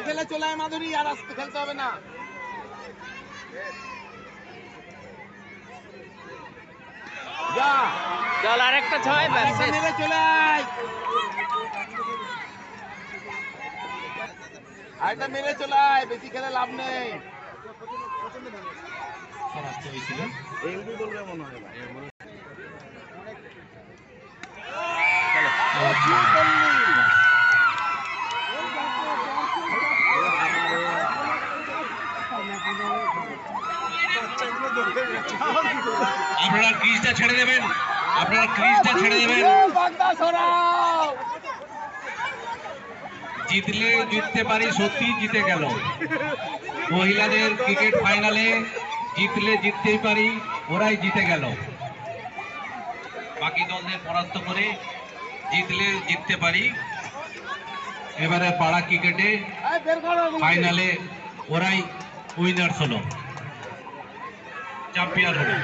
খেলে চলে আয় মাধুরী, আর আসতে খেলতে হবে না। যা চল আরেকটা 6 ব্যাস শেষ। মেরে চলে আয়, আরেকটা মেরে চলে আয়, বেশি খেলে লাভ নেই। এলবি বলবে মনে হয় ভাই। আপনারা ক্রিজটা ছেড়ে দেবেন, আপনারা ক্রিজটা ছেড়ে দেবেন। জিতলে জিততে পারি, সত্যি জিতে গেল। মহিলাদের ক্রিকেট ফাইনালে জিতলে জিততেই পারি, ওরাই জিতে গেল। বাকি দলদের পরাস্ত করে জিতলে জিততে পারি। এবারে পাড়া ক্রিকেটে ফাইনালে ওরাই উইনার্স হলো, চ্যাম্পিয়ন হলো।